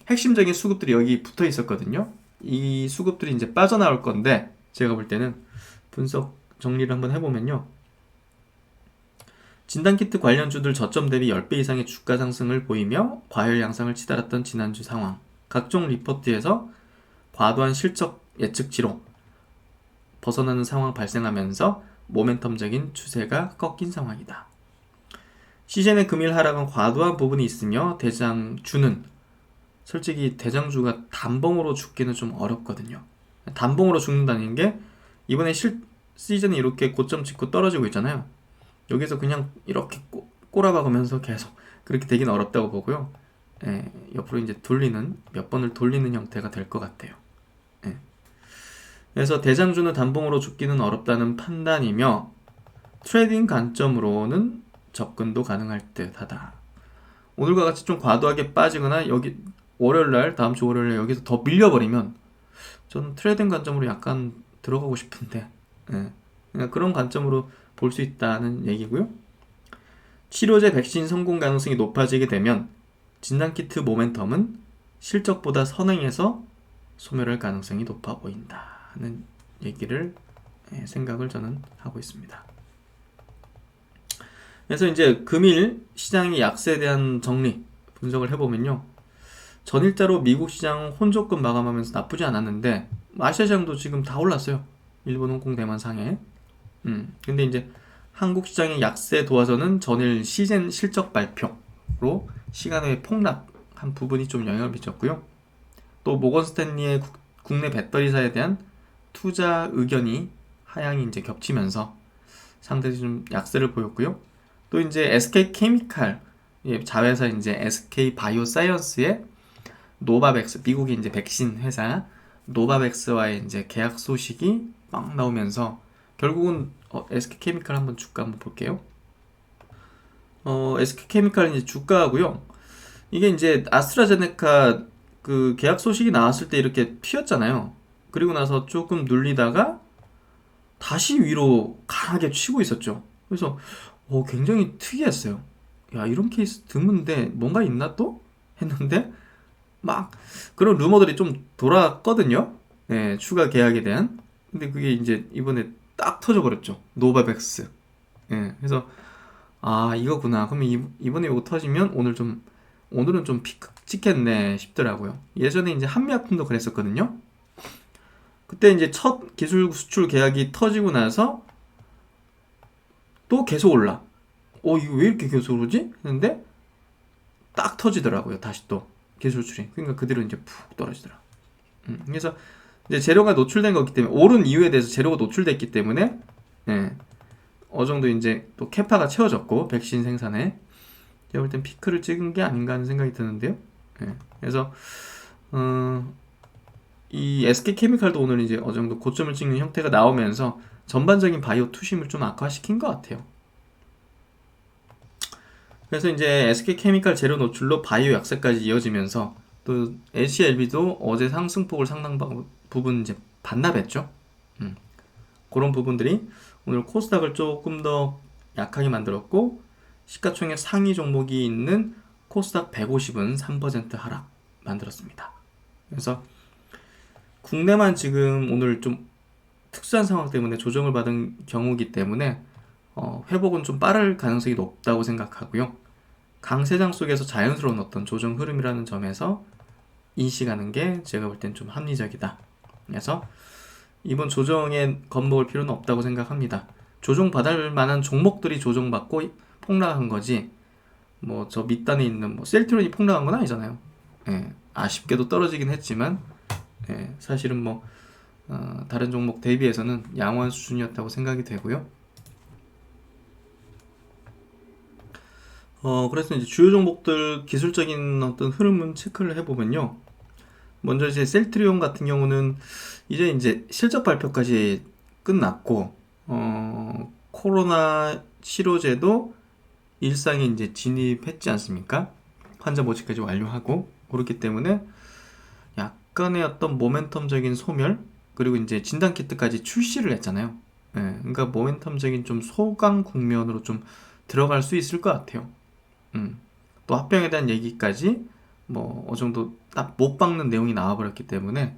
핵심적인 수급들이 여기 붙어 있었거든요. 이 수급들이 이제 빠져나올 건데, 제가 볼 때는 분석 정리를 한번 해보면요. 진단키트 관련주들 저점 대비 10배 이상의 주가 상승을 보이며 과열 양상을 치달았던 지난주 상황. 각종 리포트에서 과도한 실적 예측치로 벗어나는 상황 발생하면서 모멘텀적인 추세가 꺾인 상황이다. 시즌의 금일 하락은 과도한 부분이 있으며 대장주는 솔직히 대장주가 단봉으로 죽기는 좀 어렵거든요. 단봉으로 죽는다는 게 이번에 시즌이 이렇게 고점 찍고 떨어지고 있잖아요. 여기서 그냥 이렇게 꼬라박으면서 계속 그렇게 되긴 어렵다고 보고요. 옆으로 이제 몇 번을 돌리는 형태가 될 것 같아요. 그래서 대장주는 단봉으로 죽기는 어렵다는 판단이며, 트레이딩 관점으로는 접근도 가능할 듯하다. 오늘과 같이 좀 과도하게 빠지거나 여기 월요일날, 다음 주 월요일날 여기서 더 밀려버리면 저는 트레이딩 관점으로 약간 들어가고 싶은데, 그냥 그런 관점으로 볼 수 있다는 얘기고요. 치료제 백신 성공 가능성이 높아지게 되면 진단키트 모멘텀은 실적보다 선행해서 소멸할 가능성이 높아 보인다는 얘기를 생각을 저는 하고 있습니다. 그래서 이제 금일 시장의 약세에 대한 정리 분석을 해보면요. 전일자로 미국 시장 혼조금 마감하면서 나쁘지 않았는데 아시아 시장도 지금 다 올랐어요. 일본, 홍콩, 대만 상해. 근데 이제 한국 시장의 약세 도와서는 전일 시젠 실적 발표로 시간외 폭락한 부분이 좀 영향을 미쳤고요. 또 모건 스탠리의 국내 배터리사에 대한 투자 의견이 하향이 이제 겹치면서 상당히 좀 약세를 보였고요. 또 이제 SK 케미칼 자회사 이제 SK 바이오사이언스의 노바백스, 미국의 이제 백신 회사 노바백스와의 이제 계약 소식이 막 나오면서 결국은 SK 케미칼 한번 주가 한번 볼게요. SK 케미칼은 이제 주가고요. 이게 이제 아스트라제네카 그 계약 소식이 나왔을 때 이렇게 튀었잖아요. 그리고 나서 조금 눌리다가 다시 위로 강하게 치고 있었죠. 그래서 굉장히 특이했어요. 야, 이런 케이스 드문데 뭔가 있나 또? 했는데 막 그런 루머들이 좀 돌았거든요. 추가 계약에 대한. 근데 그게 이제 이번에 딱 터져버렸죠. 노바백스. 그래서 이거구나. 그러면 이번에 이거 터지면 오늘은 좀 피크 찍겠네 싶더라고요. 예전에 이제 한미약품도 그랬었거든요. 그때 이제 첫 기술 수출 계약이 터지고 나서 또 계속 올라. 이거 왜 이렇게 계속 오르지? 했는데 딱 터지더라고요. 다시 또 기술 수출이. 그러니까 그대로 이제 푹 떨어지더라. 그래서 이제 재료가 노출된 거기 때문에 오른 이유에 대해서 재료가 노출됐기 때문에 어느 정도 이제 또 캐파가 채워졌고 백신 생산에 제가 볼 땐 피크를 찍은 게 아닌가 하는 생각이 드는데요. 그래서 이 SK케미칼도 오늘 이제 어느 정도 고점을 찍는 형태가 나오면서 전반적인 바이오 투심을 좀 악화시킨 것 같아요. 그래서 이제 SK케미칼 재료 노출로 바이오 약세까지 이어지면서 또 LCLB도 어제 상승폭을 상당 부분 이제 반납했죠. 그런 부분들이 오늘 코스닥을 조금 더 약하게 만들었고, 시가총액 상위 종목이 있는 코스닥 150은 3% 하락 만들었습니다. 그래서 국내만 지금 오늘 좀 특수한 상황 때문에 조정을 받은 경우이기 때문에 회복은 좀 빠를 가능성이 높다고 생각하고요. 강세장 속에서 자연스러운 어떤 조정 흐름이라는 점에서 인식하는 게 제가 볼 땐 좀 합리적이다. 그래서 이번 조정에 겁먹을 필요는 없다고 생각합니다. 조정받을 만한 종목들이 조정받고 폭락한 거지, 뭐 저 밑단에 있는 셀트론이 폭락한 건 아니잖아요. 아쉽게도 떨어지긴 했지만 사실은 다른 종목 대비해서는 양호한 수준이었다고 생각이 되고요. 그래서 이제 주요 종목들 기술적인 어떤 흐름은 체크를 해보면요. 먼저 이제 셀트리온 같은 경우는 이제 실적 발표까지 끝났고, 코로나 치료제도 일상에 이제 진입했지 않습니까? 환자 모집까지 완료하고, 그렇기 때문에 약간의 어떤 모멘텀적인 소멸, 그리고 이제 진단키트까지 출시를 했잖아요. 예, 그러니까 모멘텀적인 좀 소강 국면으로 좀 들어갈 수 있을 것 같아요. 음. 또 합병에 대한 얘기까지 뭐 어느 정도 딱 못 박는 내용이 나와버렸기 때문에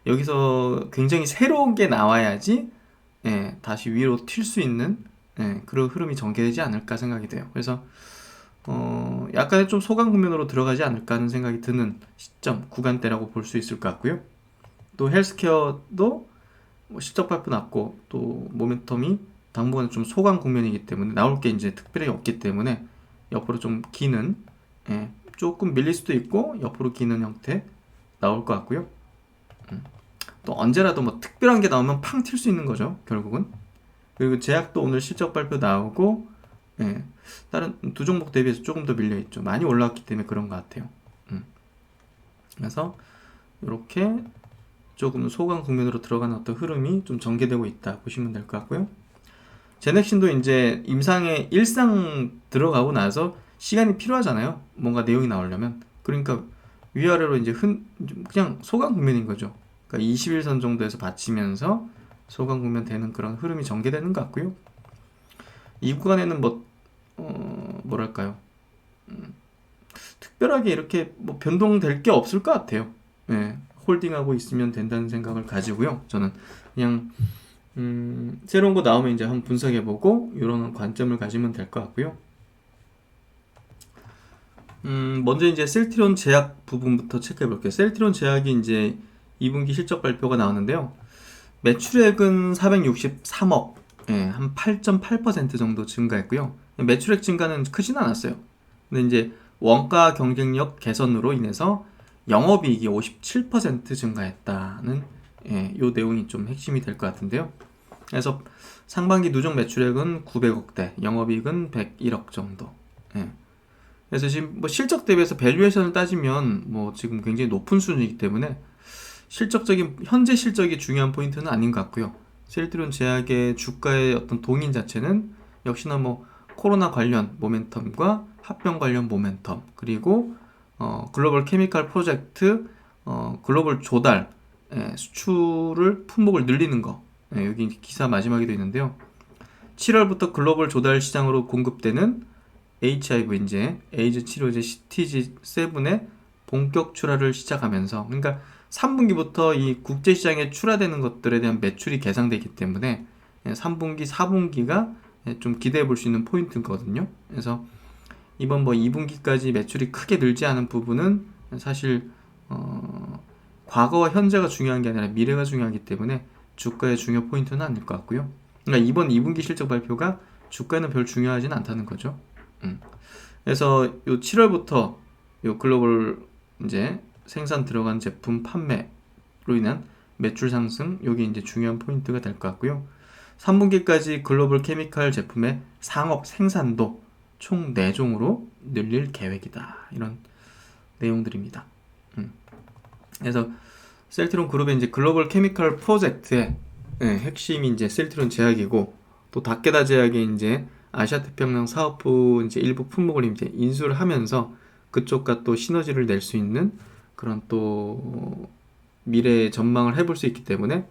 여기서 굉장히 새로운 게 나와야지 다시 위로 튈 수 있는 그런 흐름이 전개되지 않을까 생각이 돼요. 그래서 약간의 좀 소강 국면으로 들어가지 않을까 하는 생각이 드는 시점 구간대라고 볼 수 있을 것 같고요. 또 헬스케어도 뭐 실적 발표 났고 또 모멘텀이 당분간 좀 소강 국면이기 때문에 나올 게 이제 특별히 없기 때문에 옆으로 좀 기는 조금 밀릴 수도 있고 옆으로 기는 형태 나올 것 같고요. 또 언제라도 뭐 특별한 게 나오면 팡 튈 수 있는 거죠, 결국은. 그리고 제약도 오늘 실적 발표 나오고 다른 두 종목 대비해서 조금 더 밀려 있죠. 많이 올라왔기 때문에 그런 것 같아요. 그래서 이렇게 조금 소강 국면으로 들어가는 어떤 흐름이 좀 전개되고 있다 보시면 될 것 같고요. 제넥신도 이제 임상에 일상 들어가고 나서 시간이 필요하잖아요. 뭔가 내용이 나오려면. 그러니까 위아래로 이제 그냥 소강 국면인 거죠. 그러니까 21선 정도에서 받치면서 소강 국면 되는 그런 흐름이 전개되는 것 같고요. 이 구간에는 뭐랄까요. 특별하게 이렇게 뭐 변동될 게 없을 것 같아요. 홀딩하고 있으면 된다는 생각을 가지고요. 저는 그냥 새로운 거 나오면 이제 한번 분석해보고 이런 관점을 가지면 될 것 같고요. 먼저 이제 셀트리온 제약 부분부터 체크해볼게요. 셀트리온 제약이 이제 2분기 실적 발표가 나왔는데요. 매출액은 463억, 한 8.8% 정도 증가했고요. 매출액 증가는 크진 않았어요. 근데 이제 원가 경쟁력 개선으로 인해서 영업이익이 57% 증가했다는 요 내용이 좀 핵심이 될 것 같은데요. 그래서 상반기 누적 매출액은 900억대, 영업이익은 101억 정도. 그래서 지금 뭐 실적 대비해서 밸류에이션을 따지면 뭐 지금 굉장히 높은 수준이기 때문에 현재 실적이 중요한 포인트는 아닌 것 같고요. 셀트리온 제약의 주가의 어떤 동인 자체는 역시나 뭐 코로나 관련 모멘텀과 합병 관련 모멘텀, 그리고 글로벌 케미칼 프로젝트, 글로벌 조달, 수출을 품목을 늘리는 거. 여기 기사 마지막에도 있는데요. 7월부터 글로벌 조달 시장으로 공급되는 HIV 이제 에이즈 치료제 CTG7의 본격 출하를 시작하면서, 그러니까 3분기부터 이 국제 시장에 출하되는 것들에 대한 매출이 계상되기 때문에 3분기, 4분기가 좀 기대해 볼 수 있는 포인트거든요. 그래서 이번 뭐 2분기까지 매출이 크게 늘지 않은 부분은 사실 과거와 현재가 중요한 게 아니라 미래가 중요하기 때문에 주가의 중요 포인트는 아닐 것 같고요. 그러니까 이번 2분기 실적 발표가 주가에는 별 중요하진 않다는 거죠. 그래서 요 7월부터 요 글로벌 이제 생산 들어간 제품 판매로 인한 매출 상승, 요게 이제 중요한 포인트가 될 것 같고요. 3분기까지 글로벌 케미칼 제품의 상업 생산도 총 4종으로 늘릴 계획이다. 이런 내용들입니다. 그래서 셀트리온 그룹의 이제 글로벌 케미칼 프로젝트의 핵심이 이제 셀트리온 제약이고, 또 다케다 제약이 이제 아시아 태평양 사업부 이제 일부 품목을 이제 인수를 하면서 그쪽과 또 시너지를 낼 수 있는 그런 또 미래 전망을 해볼 수 있기 때문에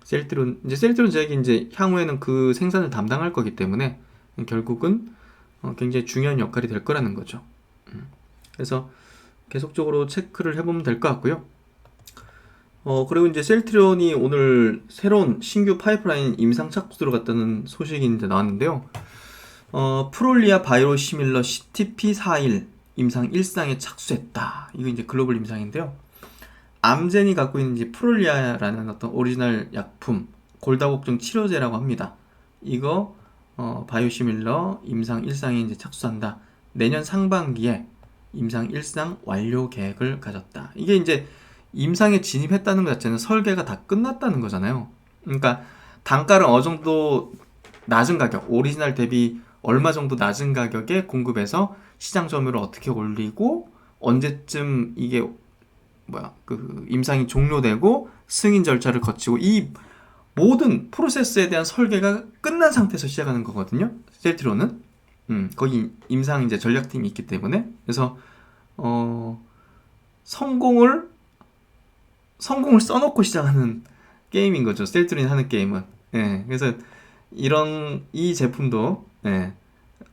셀트리온 제약이 이제 향후에는 그 생산을 담당할 거기 때문에 결국은 굉장히 중요한 역할이 될 거라는 거죠. 그래서 계속적으로 체크를 해보면 될 것 같고요. 그리고 이제 셀트리온이 오늘 새로운 신규 파이프라인 임상 착수 들어갔다는 소식이 이제 나왔는데요. 프롤리아 바이오시밀러 CTP41 임상 1상에 착수했다. 이거 이제 글로벌 임상인데요. 암젠이 갖고 있는 이제 프롤리아라는 어떤 오리지널 약품, 골다공증 치료제라고 합니다. 이거 바이오시밀러 임상 1상에 이제 착수한다. 내년 상반기에 임상 1상 완료 계획을 가졌다. 이게 이제 임상에 진입했다는 것 자체는 설계가 다 끝났다는 거잖아요. 그러니까 단가를 어느 정도 낮은 가격, 오리지널 대비 얼마 정도 낮은 가격에 공급해서 시장 점유율을 어떻게 올리고 언제쯤 이게 그 임상이 종료되고 승인 절차를 거치고 이 모든 프로세스에 대한 설계가 끝난 상태에서 시작하는 거거든요. 셀트리온은 거기 임상 이제 전략팀이 있기 때문에. 그래서 성공을 써놓고 시작하는 게임인 거죠. 셀트리온 하는 게임은. 예, 그래서 이 제품도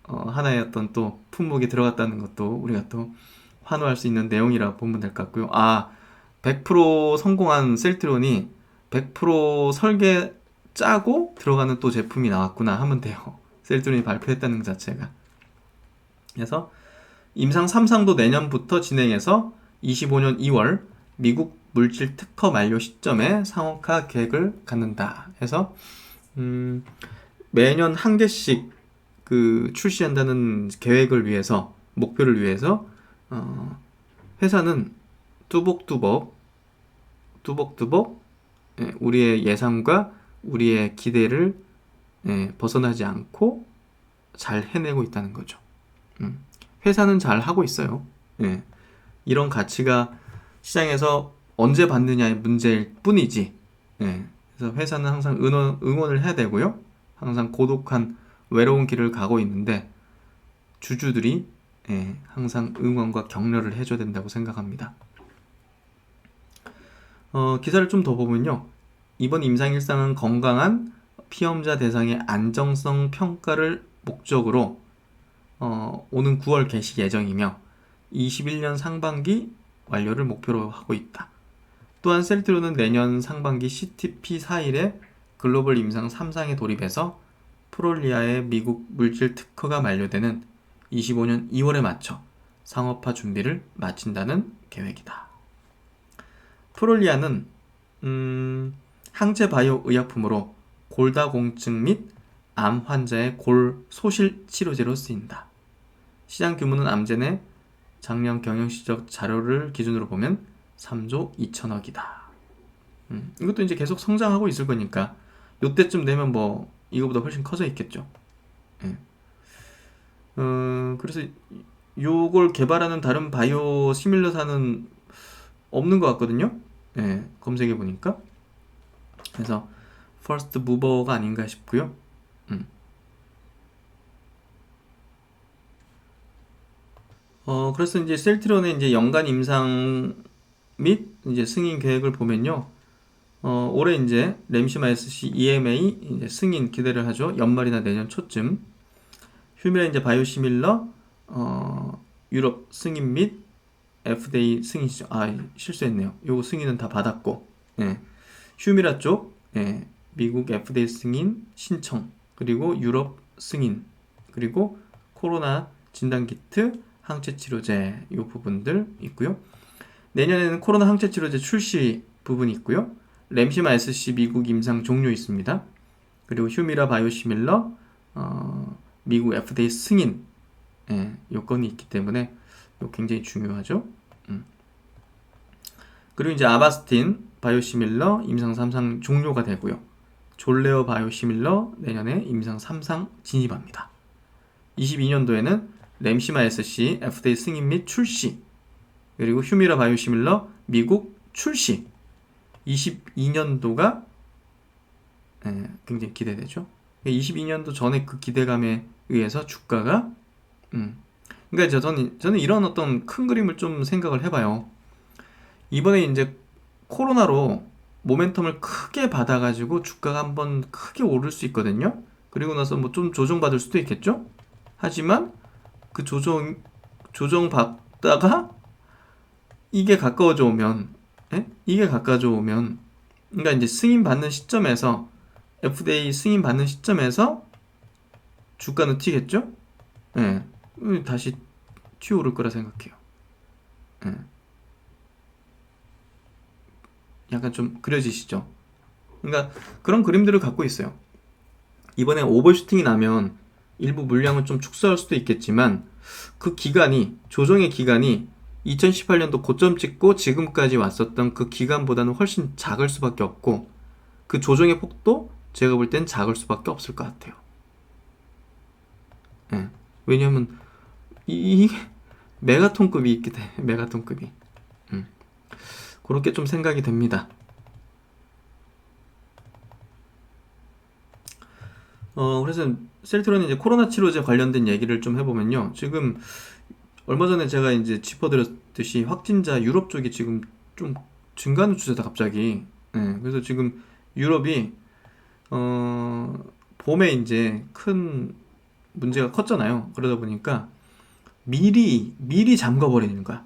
하나의 어떤 또 품목이 들어갔다는 것도 우리가 또 환호할 수 있는 내용이라 보면 될 것 같고요. 100% 성공한 셀트리온이 100% 설계 짜고 들어가는 또 제품이 나왔구나 하면 돼요. 셀트리온이 발표했다는 것 자체가. 그래서 임상 3상도 내년부터 진행해서 25년 2월 미국 물질 특허 만료 시점에 상업화 계획을 갖는다 해서 매년 한 개씩 그 출시한다는 계획을 위해서, 목표를 위해서 회사는 뚜벅뚜벅 우리의 예상과 우리의 기대를 벗어나지 않고 잘 해내고 있다는 거죠. 회사는 잘 하고 있어요. 이런 가치가 시장에서 언제 받느냐의 문제일 뿐이지. 그래서 회사는 항상 응원을 해야 되고요. 항상 고독한 외로운 길을 가고 있는데 주주들이 항상 응원과 격려를 해줘야 된다고 생각합니다. 기사를 좀 더 보면요. 이번 임상일상은 건강한 피험자 대상의 안정성 평가를 목적으로 오는 9월 개시 예정이며 21년 상반기 완료를 목표로 하고 있다. 또한 셀트리온은 내년 상반기 CTP4일에 글로벌 임상 3상에 돌입해서 프롤리아의 미국 물질 특허가 만료되는 25년 2월에 맞춰 상업화 준비를 마친다는 계획이다. 프롤리아는 항체 바이오 의약품으로 골다공증 및 암 환자의 골 소실 치료제로 쓰인다. 시장 규모는 암젠의 작년 경영실적 자료를 기준으로 보면 3조 2천억이다. 이것도 이제 계속 성장하고 있을 거니까 요때쯤 되면 뭐 이거보다 훨씬 커져 있겠죠. 그래서 요걸 개발하는 다른 바이오 시밀러사는 없는 것 같거든요. 검색해 보니까. 그래서 퍼스트 무버가 아닌가 싶고요. 그래서 이제 셀트리온의 이제 연간 임상 및 이제 승인 계획을 보면요. 올해 이제 램시마 SC EMA 이제 승인 기대를 하죠. 연말이나 내년 초쯤. 휴미라 이제 바이오시밀러 유럽 승인 및 FDA 승인이죠. 실수했네요. 요거 승인은 다 받았고. 휴미라 쪽 미국 FDA 승인 신청, 그리고 유럽 승인, 그리고 코로나 진단키트, 항체치료제 이 부분들 있고요. 내년에는 코로나 항체치료제 출시 부분이 있고요. 램시마 SC 미국 임상 종료 있습니다. 그리고 휴미라 바이오시밀러 미국 FDA 승인 요건이 있기 때문에 이거 굉장히 중요하죠. 그리고 이제 아바스틴 바이오시밀러 임상 3상 종료가 되고요. 졸레오 바이오시밀러 내년에 임상 3상 진입합니다. 22년도에는 램시마 SC FDA 승인 및 출시, 그리고 휴미라 바이오시밀러 미국 출시. 22년도가 굉장히 기대되죠. 22년도 전에 그 기대감에 의해서 주가가 그러니까 저는 이런 어떤 큰 그림을 좀 생각을 해봐요. 이번에 이제 코로나로 모멘텀을 크게 받아가지고 주가가 한번 크게 오를 수 있거든요. 그리고 나서 뭐 좀 조정받을 수도 있겠죠. 하지만 그 조정 받다가 이게 가까워져 오면, 그러니까 이제 승인 받는 시점에서, FDA 승인 받는 시점에서 주가는 튀겠죠. 다시 튀어오를 거라 생각해요. 약간 좀 그려지시죠? 그러니까 그런 그림들을 갖고 있어요. 이번에 오버슈팅이 나면 일부 물량을 좀 축소할 수도 있겠지만 그 기간이, 조정의 기간이 2018년도 고점 찍고 지금까지 왔었던 그 기간보다는 훨씬 작을 수밖에 없고, 그 조정의 폭도 제가 볼 땐 작을 수밖에 없을 것 같아요. 예. 왜냐면 이게 메가톤급이 있기 때문에 메가톤급이. 그렇게 좀 생각이 됩니다. 그래서 셀트론이 이제 코로나 치료제 관련된 얘기를 좀 해보면요. 지금 얼마 전에 제가 이제 짚어드렸듯이 확진자 유럽 쪽이 지금 좀 증가하는 추세다 갑자기. 예, 그래서 지금 유럽이 봄에 이제 큰 문제가 컸잖아요. 그러다 보니까 미리 잠궈버리는 거야.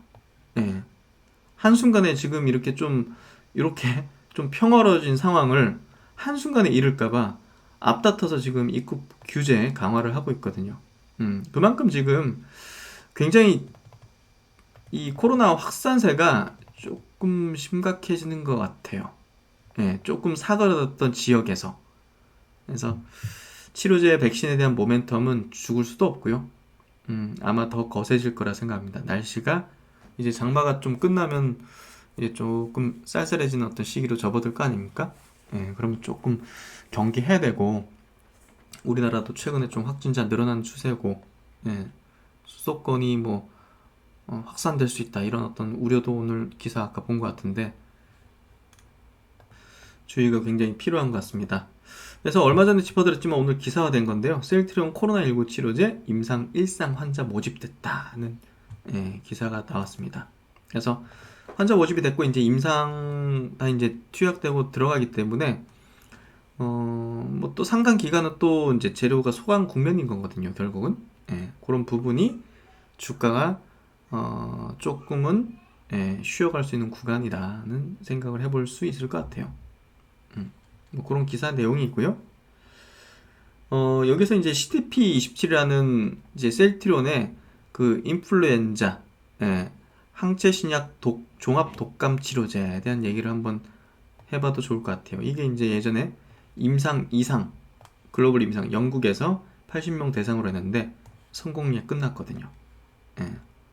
예. 한순간에 지금 이렇게 좀 평화로워진 상황을 한순간에 잃을까봐 앞다퉈서 지금 입국 규제 강화를 하고 있거든요. 그만큼 지금 굉장히 이 코로나 확산세가 조금 심각해지는 것 같아요. 예, 조금 사그라졌던 지역에서. 그래서 치료제 백신에 대한 모멘텀은 죽을 수도 없고요. 아마 더 거세질 거라 생각합니다. 날씨가 이제 장마가 좀 끝나면 이제 조금 쌀쌀해지는 어떤 시기로 접어들 거 아닙니까? 예, 그러면 조금 경계해야 되고, 우리나라도 최근에 좀 확진자 늘어나는 추세고, 예, 수도권이 뭐 확산될 수 있다 이런 어떤 우려도 오늘 기사 아까 본 것 같은데 주의가 굉장히 필요한 것 같습니다. 그래서 얼마 전에 짚어드렸지만 오늘 기사화된 건데요. 셀트리온 코로나19 치료제 임상 1상 환자 모집됐다는 기사가 나왔습니다. 그래서 환자 모집이 됐고 이제 임상 다 이제 투약되고 들어가기 때문에 뭐 또 상당 기간은 또 이제 재료가 소강 국면인 거거든요. 결국은 그런 부분이 주가가 조금은 쉬어갈 수 있는 구간이라는 생각을 해볼 수 있을 것 같아요. 뭐 그런 기사 내용이 있고요. 여기서 이제 CDP27이라는 이제 셀트리온의 그 인플루엔자 항체 신약 종합 독감 치료제에 대한 얘기를 한번 해봐도 좋을 것 같아요. 이게 이제 예전에 임상 2상 글로벌 임상 영국에서 80명 대상으로 했는데 성공리에 끝났거든요.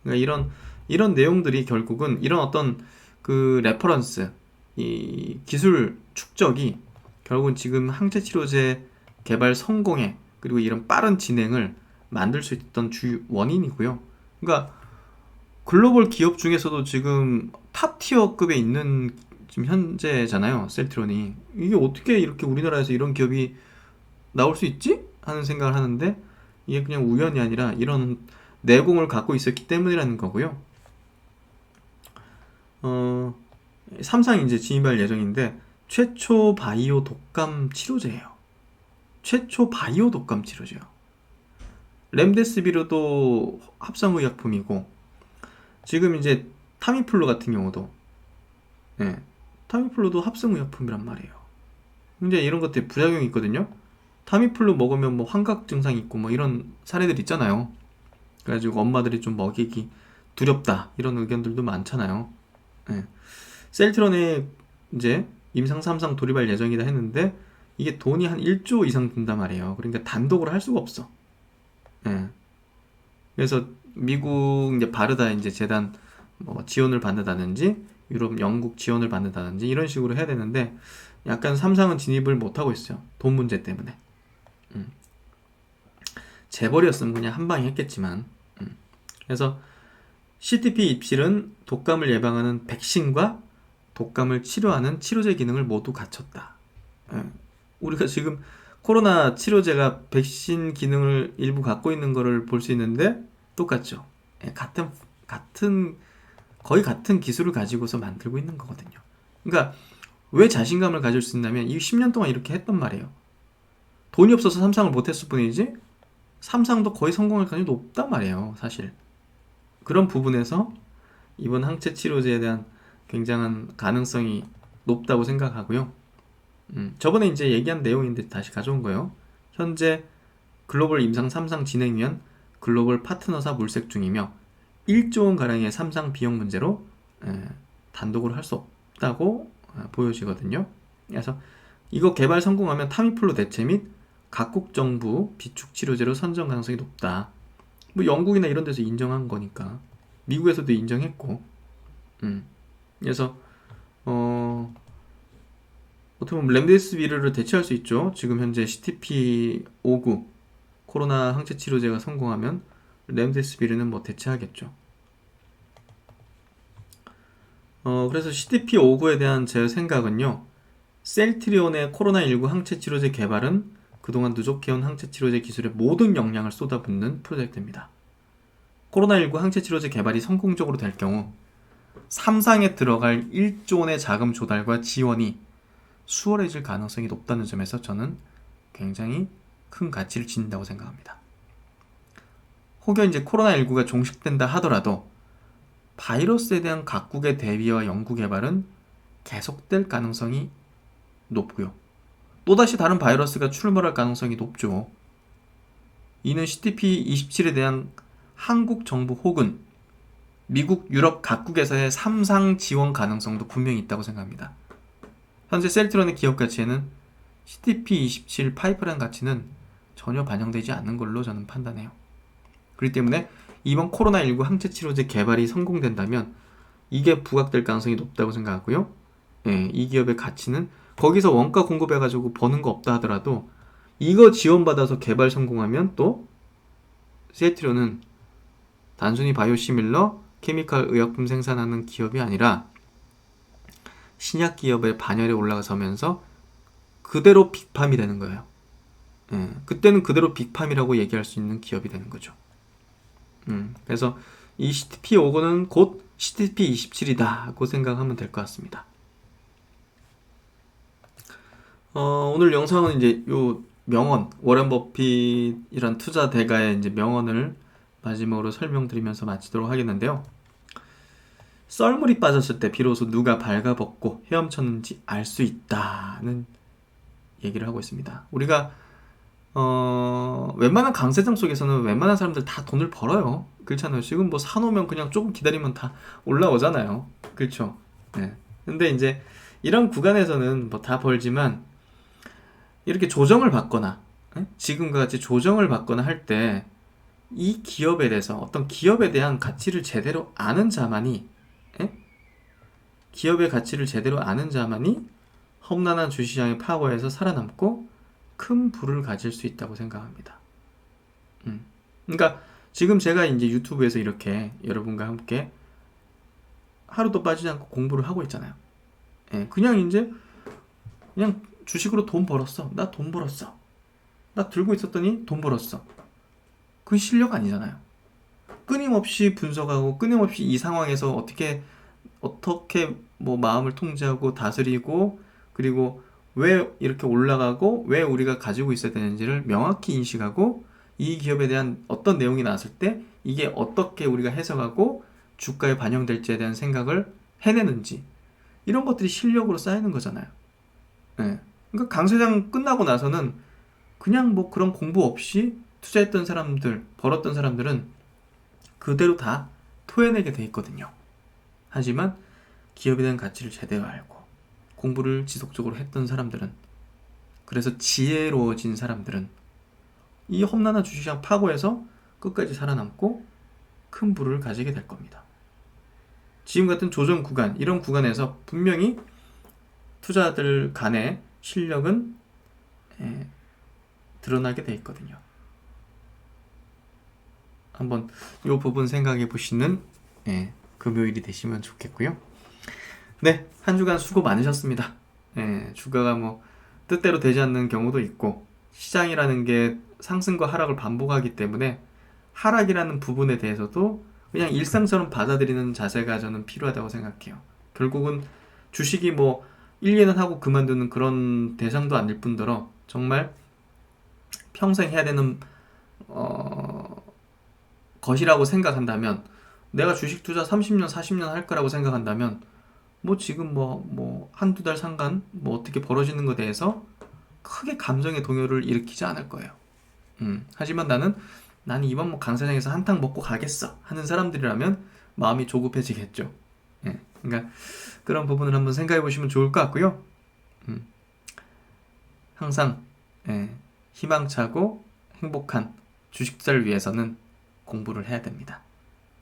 그러니까 이런 내용들이 결국은 이런 어떤 그 레퍼런스, 이 기술 축적이 결국은 지금 항체 치료제 개발 성공에 그리고 이런 빠른 진행을 만들 수 있던 주 원인이고요. 그러니까 글로벌 기업 중에서도 지금 탑 티어급에 있는 지금 현재잖아요. 셀트론이. 이게 어떻게 이렇게 우리나라에서 이런 기업이 나올 수 있지? 하는 생각을 하는데 이게 그냥 우연이 아니라 이런 내공을 갖고 있었기 때문이라는 거고요. 3상 이제 진입할 예정인데 최초 바이오 독감 치료제예요. 최초 바이오 독감 치료제요. 렘데스비르도 합성의약품이고 지금 이제 타미플루 같은 경우도 타미플루도 합성의약품이란 말이에요. 근데 이런 것들이 부작용이 있거든요. 타미플루 먹으면 뭐 환각 증상 있고 뭐 이런 사례들 있잖아요. 그래가지고 엄마들이 좀 먹이기 두렵다 이런 의견들도 많잖아요. 셀트론에 이제 임상 3상 돌입할 예정이다 했는데 이게 돈이 한 1조 이상 든단 말이에요. 그러니까 단독으로 할 수가 없어. 그래서 미국 이제 바르다 이제 재단 뭐 지원을 받는다든지 유럽 영국 지원을 받는다든지 이런 식으로 해야 되는데 약간 3상은 진입을 못 하고 있어요. 돈 문제 때문에. 재벌이었으면 그냥 한 방에 했겠지만. 그래서 CTP27은 독감을 예방하는 백신과 독감을 치료하는 치료제 기능을 모두 갖췄다. 우리가 지금 코로나 치료제가 백신 기능을 일부 갖고 있는 거를 볼 수 있는데 똑같죠. 거의 같은 기술을 가지고서 만들고 있는 거거든요. 그러니까 왜 자신감을 가질 수 있냐면 이 10년 동안 이렇게 했단 말이에요. 돈이 없어서 3상을 못했을 뿐이지 3상도 거의 성공할 가능성이 높단 말이에요. 사실 그런 부분에서 이번 항체 치료제에 대한 굉장한 가능성이 높다고 생각하고요. 저번에 이제 얘기한 내용인데 다시 가져온 거예요. 현재 글로벌 임상 3상 진행 위한 글로벌 파트너사 물색 중이며 1조 원 가량의 3상 비용 문제로 단독으로 할 수 없다고 보여지거든요. 그래서 이거 개발 성공하면 타미플루 대체 및 각국 정부 비축 치료제로 선정 가능성이 높다. 뭐 영국이나 이런 데서 인정한 거니까 미국에서도 인정했고 그래서 어떻게 보면 렘데스비르를 대체할 수 있죠. 지금 현재 CTP59 코로나 항체 치료제가 성공하면 렘데시비르는 뭐 대체하겠죠. 그래서 CDP59에 대한 제 생각은요. 셀트리온의 코로나19 항체 치료제 개발은 그동안 누적해온 항체 치료제 기술에 모든 역량을 쏟아붓는 프로젝트입니다. 코로나19 항체 치료제 개발이 성공적으로 될 경우 3상에 들어갈 1조 원의 자금 조달과 지원이 수월해질 가능성이 높다는 점에서 저는 굉장히 큰 가치를 지닌다고 생각합니다. 혹여 이제 코로나19가 종식된다 하더라도 바이러스에 대한 각국의 대비와 연구 개발은 계속될 가능성이 높고요. 또다시 다른 바이러스가 출몰할 가능성이 높죠. 이는 CDP27에 대한 한국 정부 혹은 미국, 유럽 각국에서의 3상 지원 가능성도 분명히 있다고 생각합니다. 현재 셀트론의 기업 가치에는 CDP27 파이프라인 가치는 전혀 반영되지 않는 걸로 저는 판단해요. 그렇기 때문에 이번 코로나19 항체 치료제 개발이 성공된다면 이게 부각될 가능성이 높다고 생각하고요. 이 기업의 가치는 거기서 원가 공급해가지고 버는 거 없다 하더라도 이거 지원받아서 개발 성공하면 또 셀트론은 단순히 바이오시밀러 케미칼 의약품 생산하는 기업이 아니라 신약 기업의 반열에 올라서면서 그대로 빅팜이 되는 거예요. 그때는 그대로 빅팜이라고 얘기할 수 있는 기업이 되는 거죠. 그래서 이 CDP59는 곧 CDP27이다고 생각하면 될 것 같습니다. 오늘 영상은 이제 요 명언, 워렌 버핏이란 투자 대가의 이제 명언을 마지막으로 설명드리면서 마치도록 하겠는데요. 썰물이 빠졌을 때 비로소 누가 발가벗고 헤엄쳤는지 알 수 있다는 얘기를 하고 있습니다. 우리가 웬만한 강세장 속에서는 웬만한 사람들 다 돈을 벌어요. 그렇잖아요. 지금 뭐 사놓으면 그냥 조금 기다리면 다 올라오잖아요. 그렇죠. 네. 근데 이제 이런 구간에서는 뭐 다 벌지만 이렇게 조정을 받거나 지금과 같이 조정을 받거나 할 때 이 기업에 대해서 어떤 기업에 대한 가치를 제대로 아는 자만이 기업의 가치를 제대로 아는 자만이 험난한 주시장의 파워에서 살아남고 큰 부를 가질 수 있다고 생각합니다. 그러니까 지금 제가 이제 유튜브에서 이렇게 여러분과 함께 하루도 빠지지 않고 공부를 하고 있잖아요. 그냥 주식으로 돈 벌었어. 나 돈 벌었어. 나 들고 있었더니 돈 벌었어. 그 실력 아니잖아요. 끊임없이 분석하고 끊임없이 이 상황에서 어떻게 뭐 마음을 통제하고 다스리고 그리고 왜 이렇게 올라가고 왜 우리가 가지고 있어야 되는지를 명확히 인식하고 이 기업에 대한 어떤 내용이 나왔을 때 이게 어떻게 우리가 해석하고 주가에 반영될지에 대한 생각을 해내는지 이런 것들이 실력으로 쌓이는 거잖아요. 그러니까 강세장 끝나고 나서는 그냥 뭐 그런 공부 없이 투자했던 사람들, 벌었던 사람들은 그대로 다 토해내게 돼 있거든요. 하지만 기업에 대한 가치를 제대로 알고 공부를 지속적으로 했던 사람들은 그래서 지혜로워진 사람들은 이 험난한 주식시장 파고에서 끝까지 살아남고 큰 부를 가지게 될 겁니다. 지금 같은 조정 구간, 이런 구간에서 분명히 투자들 간의 실력은 드러나게 돼 있거든요. 한번 이 부분 생각해 보시는 금요일이 되시면 좋겠고요. 네, 한 주간 수고 많으셨습니다. 주가가 뭐 뜻대로 되지 않는 경우도 있고 시장이라는 게 상승과 하락을 반복하기 때문에 하락이라는 부분에 대해서도 그냥 일상처럼 받아들이는 자세가 저는 필요하다고 생각해요. 결국은 주식이 뭐 1, 2년 하고 그만두는 그런 대상도 아닐 뿐더러 정말 평생 해야 되는 것이라고 생각한다면 내가 주식 투자 30년, 40년 할 거라고 생각한다면 뭐 지금 뭐 한두 달 상간 뭐 어떻게 벌어지는 것에 대해서 크게 감정의 동요를 일으키지 않을 거예요. 하지만 나는 이번 뭐 강사장에서 한탕 먹고 가겠어 하는 사람들이라면 마음이 조급해지겠죠. 그러니까 그런 부분을 한번 생각해 보시면 좋을 것 같고요. 항상 희망차고 행복한 주식 투자를 위해서는 공부를 해야 됩니다.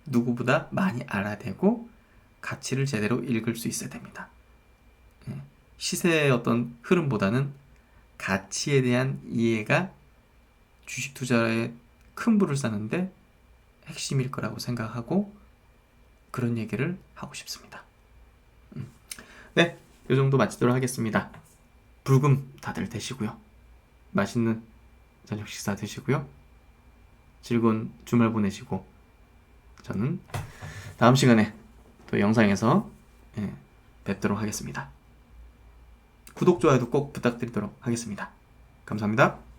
누구보다 많이 알아야 되고 가치를 제대로 읽을 수 있어야 됩니다. 시세의 어떤 흐름보다는 가치에 대한 이해가 주식 투자에 큰 불을 쌓는데 핵심일 거라고 생각하고 그런 얘기를 하고 싶습니다. 네, 이 정도 마치도록 하겠습니다. 불금 다들 되시고요. 맛있는 저녁 식사 드시고요. 즐거운 주말 보내시고 저는 다음 시간에 또 영상에서 뵙도록 하겠습니다. 구독, 좋아요도 꼭 부탁드리도록 하겠습니다. 감사합니다.